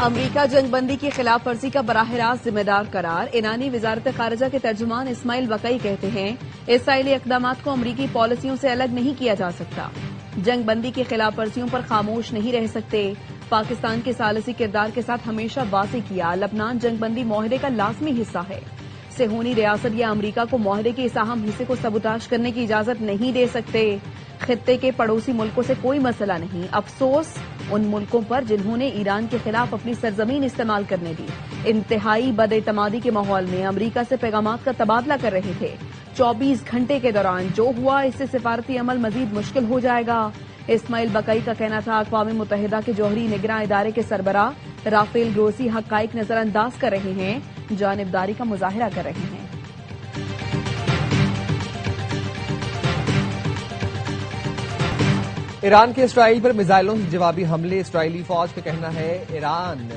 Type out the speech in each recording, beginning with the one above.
अमरीका जंगबंदी की खिलाफ वर्जी का बराह रास्त जिम्मेदार करार। ईरानी वजारत खारजा के तर्जुमान इस्माइल बकई कहते हैं, इसराइली इकदाम को अमरीकी पॉलिसियों से अलग नहीं किया जा सकता। जंगबंदी की खिलाफ वर्जियों पर खामोश नहीं रह सकते। पाकिस्तान के सालिसी किरदार के साथ हमेशा वाज़ेह किया, लबनान जंगबंदी मुआहदे का लाजमी हिस्सा है। सेहूनी रियासत या अमरीका को मुआहदे के इस अहम हिस्से को सबूताज करने की इजाजत नहीं दे सकते। खित्ते के पड़ोसी मुल्कों से कोई मसला नहीं, अफसोस उन मुल्कों पर जिन्होंने ईरान के खिलाफ अपनी सरजमीन इस्तेमाल करने दी। इंतहाई बदएतमादी के माहौल में अमरीका से पैगामात का तबादला कर रहे थे। 24 घंटे के दौरान जो हुआ, इससे सिफारती अमल मजीद मुश्किल हो जाएगा। इस्माइल बकई का कहना था, अक़वाम मुत्तहिदा के जौहरी निगरां इदारे के सरबराह राफेल ग्रोसी हक़ाइक़ नजरअंदाज कर रहे हैं, जानिबदारी का मुजाहिरा कर रहे हैं। ईरान के इसराइल पर मिसाइलों से जवाबी हमले। इसराइली फौज का कहना है, ईरान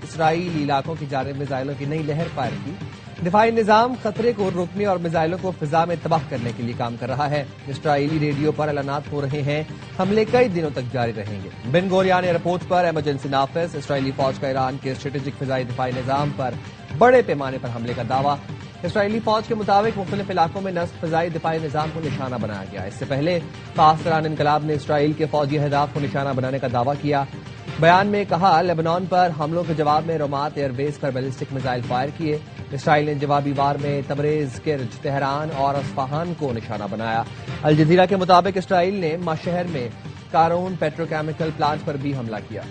इसराइली इलाकों की जानिब मिसाइलों की नई लहर फायर की। दिफाई निजाम खतरे को रोकने और मिसाइलों को फिजा में तबाह करने के लिए काम कर रहा है। इसराइली रेडियो पर ऐलानात हो रहे हैं, हमले कई दिनों तक जारी रहेंगे। बिन गोरियान एयरपोर्ट पर इमरजेंसी नाफिज। इसराइली फौज का ईरान के स्ट्रेटेजिक फिजाई दिफाई निजाम पर बड़े पैमाने पर हमले का दावा। इसराइली फौज के मुताबिक मुख्तलिफ इलाकों में नस्ब फिजाई दिफाई निजाम को निशाना बनाया गया। इससे पहले पाकिस्तान इनकलाब ने इसराइल के फौजी अहदाफ को निशाना बनाने का दावा किया। बयान में कहा, लेबनान पर हमलों के जवाब में रोमात एयरबेस पर बैलिस्टिक मिसाइल फायर किए। इसराइल ने जवाबी वार में तबरेज, किर्ज, तेहरान और अस्फहान को निशाना बनाया। अल जजीरा के मुताबिक इसराइल ने शहर में कारून पेट्रोकेमिकल प्लांट पर भी हमला किया।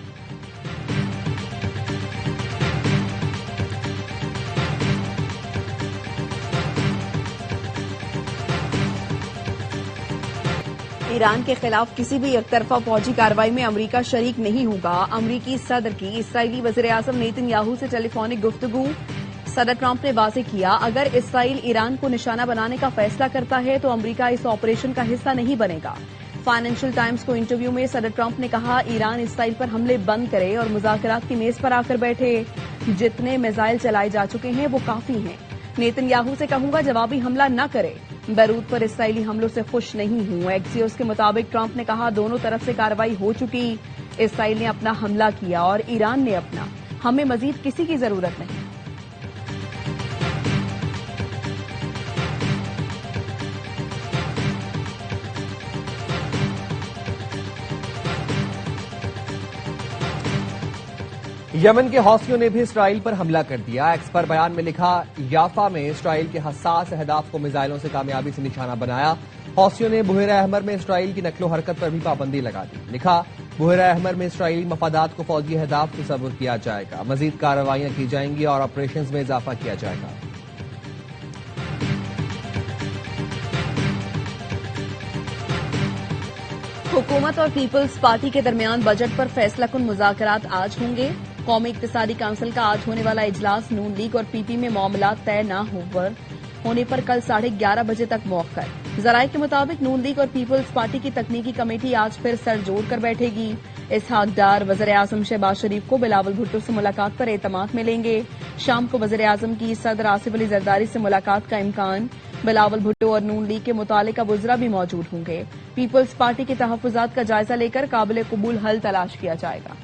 ईरान के खिलाफ किसी भी एकतरफा फौजी कार्रवाई में अमरीका शरीक नहीं होगा। अमरीकी सदर की इसराइली वज़ीर-ए-आज़म नेतन्याहू से टेलीफोनिक गुफ्तगू। सदर ट्रंप ने वाज़ेह किया, अगर इसराइल ईरान को निशाना बनाने का फैसला करता है तो अमरीका इस ऑपरेशन का हिस्सा नहीं बनेगा। फाइनेंशियल टाइम्स को इंटरव्यू में सदर ट्रंप ने कहा, ईरान इसराइल पर हमले बंद करे और मुज़ाकरात की मेज पर आकर बैठे। जितने मिसाइल चलाए जा चुके हैं वो काफी हैं। नेतन्याहू से कहूंगा जवाबी हमला न करे। बैरूत पर इसराइली हमलों से खुश नहीं हूं। एक्सियोस के मुताबिक ट्रंप ने कहा, दोनों तरफ से कार्रवाई हो चुकी। इसराइल ने अपना हमला किया और ईरान ने अपना। हमें मजीद किसी की जरूरत नहीं। यमन के हौसियों ने भी इसराइल पर हमला कर दिया। एक्स पर बयान में लिखा, याफा में इसराइल के हसास अहदाफ को मिसाइलों से कामयाबी से निशाना बनाया। हौसियों ने बुहेरा अहमर में इसराइल की नकलो हरकत पर भी पाबंदी लगा दी। लिखा, बुहेरा अहमर में इसराइली मफादात को फौजी अहदाफ तस्वुर किया जाएगा। मजीद कार्रवाइयां की जाएंगी और ऑपरेशन में इजाफा किया जाएगा। हुकूमत और पीपल्स पार्टी के दरमियान बजट पर फैसलाकुन मुज़ाकरात आज होंगे। कौमी इक्तिसादी काउंसिल का आज होने वाला इजलास नून लीग और पीपी में मामला तय न होने पर कल 11:30 बजे तक मौखर। जराये के मुताबिक नून लीग और पीपल्स पार्टी की तकनीकी कमेटी आज फिर सर जोड़कर बैठेगी। इसहाक डार वज़ीर-ए-आज़म शहबाज शरीफ को बिलावल भुट्टो से मुलाकात पर एतमाद मिलेंगे। शाम को वज़ीर-ए-आज़म की सदर आसिफ अली जरदारी से मुलाकात का इम्कान। बिलावल भुट्टो और नून लीग के मुतालिका वुज़रा भी मौजूद होंगे। पीपल्स पार्टी के तहफ़्फ़ुज़ात का जायजा लेकर काबिल कबूल हल तलाश किया जाएगा।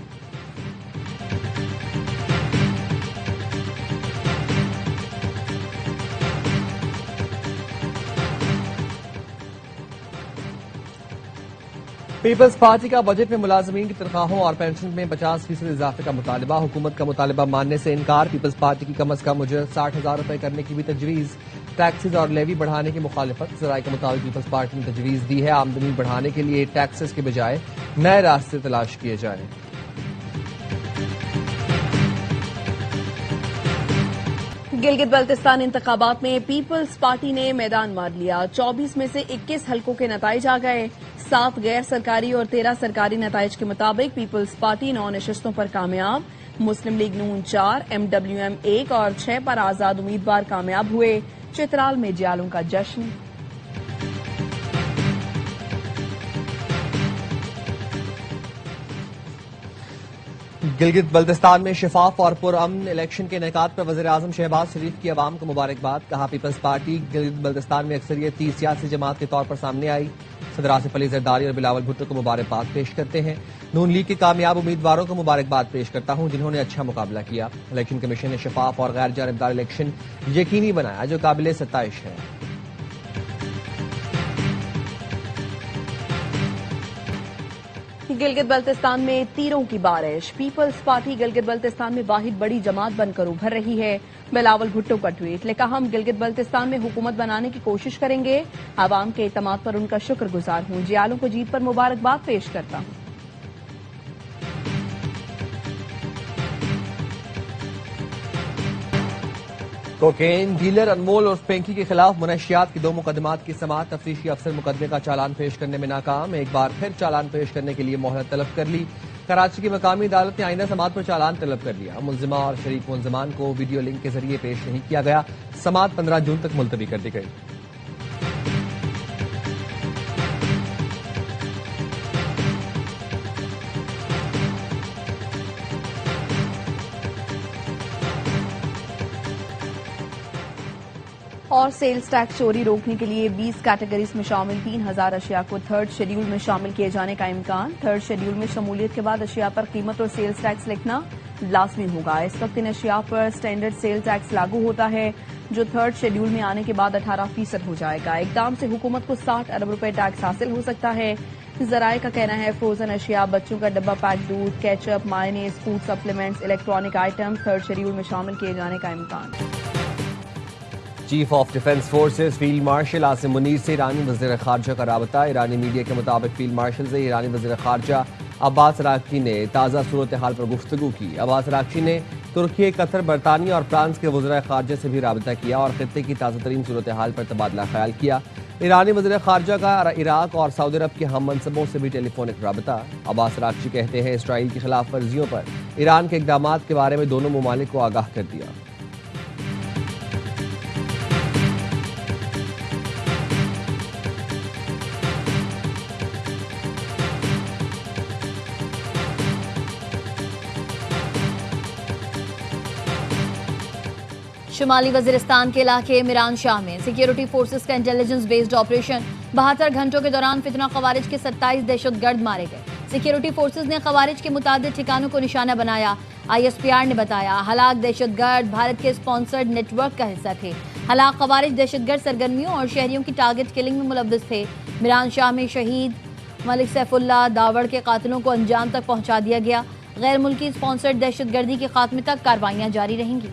पीपल्स पार्टी का बजट में मुलाजमीन की तनख्वाहों और पेंशन में 50% इजाफे का मुतालबा। हुकूमत का मुतालबा मानने से इनकार। पीपल्स पार्टी की कम अज कम मुझे 60,000 रुपए करने की भी तजवीज। टैक्सेस और लेवी बढ़ाने की मुखालिफत। जराये के मुताबिक पीपल्स पार्टी ने तजवीज दी है, आमदनी बढ़ाने के लिए टैक्सेस के बजाय नए रास्ते तलाश किए जाए। गिलगित बल्तिस्तान इंतखाबात में पीपल्स पार्टी ने मैदान मार लिया। 24 में से 21 हलकों के नताइज आ गए। 7 गैर सरकारी और 13 सरकारी नताइज के मुताबिक पीपल्स पार्टी 9 नशस्तों पर कामयाब। मुस्लिम लीग नून 4, MWM 1 और 6 पर आजाद उम्मीदवार कामयाब हुए। चित्राल में जियालों का जश्न। गिलगित बल्तिस्तान में शफाफ और पुरअमन इलेक्शन के इनेकाद पर वज़ीर-ए-आज़म शहबाज शरीफ की अवाम को मुबारकबाद। कहा, पीपल्स पार्टी गिलगित बल्तिस्तान में अक्सरियती सियासी जमात के तौर पर सामने आई। सदर आसिफ अली जरदारी और बिलावल भुट्टो को मुबारकबाद पेश करते हैं। नून लीग के कामयाब उम्मीदवारों को मुबारकबाद पेश करता हूं जिन्होंने अच्छा मुकाबला किया। इलेक्शन कमीशन ने शफाफ और गैर जानिबदार इलेक्शन यकीनी बनाया जो काबिल सताइश है। गिलगित बल्तिस्तान में तीरों की बारिश। पीपल्स पार्टी गिलगित बल्तिस्तान में वाहिद बड़ी जमात बनकर उभर रही है। बिलावल भुट्टो का ट्वीट, लिखा हम गिलगित बल्तिस्तान में हुकूमत बनाने की कोशिश करेंगे। आवाम के एतमाद पर उनका शुक्रगुजार हूं। जियालों को जीत पर मुबारकबाद पेश करता हूं। कोकेन डीलर अनमोल और पेंकी के खिलाफ मुनशियात की 2 मुकदमात की समाअत। तफ्तीशी अफसर मुकदमे का चालान पेश करने में नाकाम। एक बार फिर चालान पेश करने के लिए मोहलत तलब कर ली। कराची की मकामी अदालत ने आइंदा समाअत पर चालान तलब कर लिया। मुलजिमा और शरीक मुलजिमान को वीडियो लिंक के जरिए पेश नहीं किया गया। समाअत 15 जून तक मुलतवी कर दी गई। और सेल्स टैक्स चोरी रोकने के लिए 20 कैटेगरीज में शामिल 3000 अशिया को थर्ड शेड्यूल में शामिल किए जाने का इम्कान। थर्ड शेड्यूल में शमूलियत के बाद अशिया पर कीमत और सेल्स टैक्स लिखना लाजमी होगा। इस वक्त इन अशिया पर स्टैंडर्ड सेल टैक्स लागू होता है जो थर्ड शेड्यूल में आने के बाद 18% हो जाएगा। इकदाम से हुकूमत को 60 अरब रुपए टैक्स हासिल हो सकता है। जराये का कहना है फ्रोजन अशिया, बच्चों का डब्बा पैक दूध, ketchup, mayonnaise, food supplements, electronic items third schedule में शामिल किए जाने का इम्कान। Chief of defence forces field marshal Asim Munir से ईरानी वज़ीर ख़ारजा का राबता। ईरानी मीडिया के मुताबिक फील्ड मार्शल से ईरानी वज़ीर ख़ारजा अब्बास अराग़ची ने ताज़ा सूरत हाल पर गुफ्तगू की। अब्बास अराग़ची ने तुर्की, कतर, बरतानिया और फ्रांस के वज़ीर ख़ारजा से भी राबता किया और खित्ते की ताज़ा तरीन सूरत हाल पर तबादला ख्याल किया। ईरानी वज़ीर ख़ारजा का इराक और सऊदी अरब के हम मनसबों से भी टेलीफोनिक राबता। अब्बास अराग़ची कहते हैं इसराइल की खिलाफ वर्जियों पर ईरान के इक़दामात के बारे में दोनों ममालिक को आगाह कर दिया। शुमाली वजीरिस्तान के इलाके मिरान शाह में सिक्योरिटी फोर्सेस का इंटेलिजेंस बेस्ड ऑपरेशन। 72 घंटों के दौरान फितना खवारिज के 27 दहशतगर्द मारे गए। सिक्योरिटी फोर्सेस ने खवारिज के मुताबिक ठिकानों को निशाना बनाया। ISPR ने बताया हलाक दहशतगर्द भारत के स्पॉन्सर्ड नेटवर्क का हिस्सा थे। हलाक खवारिज दहशतगर्द सरगर्मियों और शहरियों की टारगेट किलिंग में मुलव्वस थे। मिरान शाह में शहीद मलिक सैफुल्लाह दावड़ के कातिलों को अंजाम तक पहुंचा दिया गया। गैर मुल्की स्पॉन्सर्ड दहशतगर्दी के खात्मे तक कार्रवाइयां जारी रहेंगी।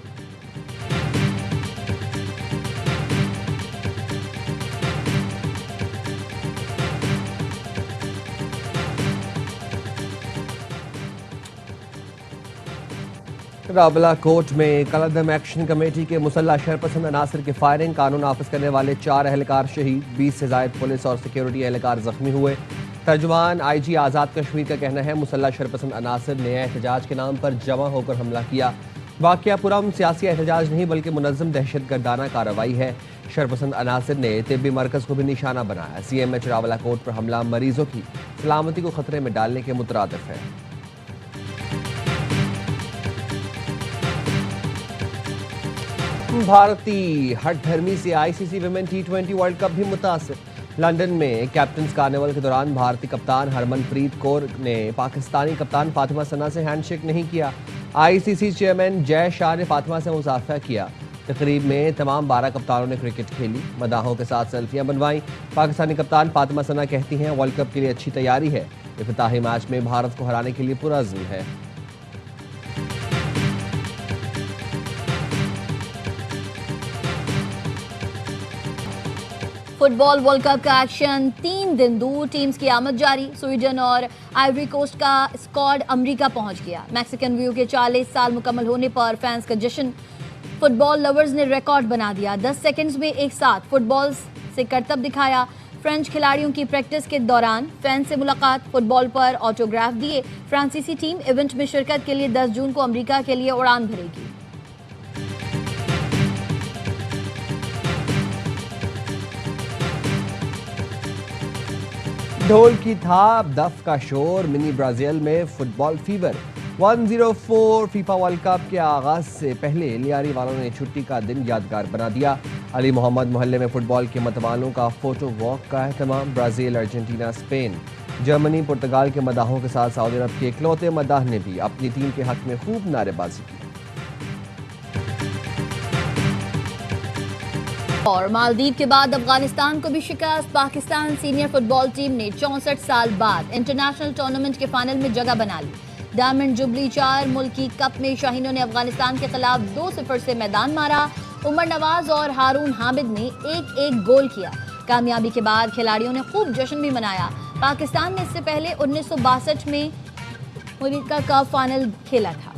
रावला कोर्ट में कलदम एक्शन कमेटी के मुसल्ला शरपसंद अनासर की फायरिंग। कानून नाफिज करने वाले 4 एहलकार शहीद, 20 से जायद पुलिस और सिक्योरिटी एहलकार जख्मी हुए। तर्जुमान IG आज़ाद कश्मीर का कहना है मुसल्ला शरपसंद अनासर ने एहतजाज के नाम पर जमा होकर हमला किया। वाक़या पुरअमन सियासी एहतजाज नहीं बल्कि मुनज़्ज़म दहशतगर्दाना कार्रवाई है। शरपसंद अनासर ने तिब्बी मरकज़ को भी निशाना बनाया। CMH रावला कोर्ट पर हमला मरीजों की सलामती को खतरे में डालने के मुतरादिफ है। भारतीय हठधर्मी से ICC women T20 world cup भी मुतासिर। लंदन में कैप्टन्स कार्निवल के दौरान भारतीय कप्तान हरमनप्रीत कौर ने पाकिस्तानी कप्तान फातिमा सना से हैंडशेक नहीं किया। ICC चेयरमैन जय शाह ने फातिमा से मुसाफा किया। तकरीब में तमाम 12 कप्तानों ने क्रिकेट खेली, मदाहों के साथ सेल्फियां बनवाई। पाकिस्तानी कप्तान फातिमा सना कहती हैं वर्ल्ड कप के लिए अच्छी तैयारी है। इफ्तिताही मैच में भारत को हराने के लिए पुरअज़्म है। फुटबॉल वर्ल्ड कप का एक्शन 3 दिन दूर, टीम्स की आमद जारी। स्वीडन और आइवरी कोस्ट का स्क्वाड अमेरिका पहुंच गया। मैक्सिकन व्यू के 40 साल मुकम्मल होने पर फैंस का जश्न। फुटबॉल लवर्स ने रिकॉर्ड बना दिया, 10 सेकंड्स में एक साथ फुटबॉल से करतब दिखाया। फ्रेंच खिलाड़ियों की प्रैक्टिस के दौरान फैंस से मुलाकात, फुटबॉल पर ऑटोग्राफ दिए। फ्रांसीसी टीम इवेंट में शिरकत के लिए 10 जून को अमेरिका के लिए उड़ान भरेगी। ढोल की थाप, दफ का शोर, मिनी ब्राजील में football fever. 104 FIFA world cup के आगाज से पहले लियारी वालों ने छुट्टी का दिन यादगार बना दिया। अली मोहम्मद मोहल्ले में फुटबॉल के मतवालों का फोटो वॉक का एहतमाम। ब्राजील, अर्जेंटीना, स्पेन, जर्मनी, पुर्तगाल के मदाहों के साथ सऊदी अरब के इकलौते मदाह ने भी अपनी टीम के हक में खूब नारेबाजी की। और मालदीव के बाद अफगानिस्तान को भी शिकस्त। पाकिस्तान सीनियर फुटबॉल टीम ने 64 साल बाद इंटरनेशनल टूर्नामेंट के फाइनल में जगह बना ली। डायमंड जुबली 4 मुल्की कप में शाहीनों ने अफगानिस्तान के खिलाफ 2-0 से मैदान मारा। उमर नवाज और हारून हामिद ने एक गोल किया। कामयाबी के बाद खिलाड़ियों ने खूब जश्न भी मनाया। पाकिस्तान ने इससे पहले 1962 में अमेरिका कप फाइनल खेला था।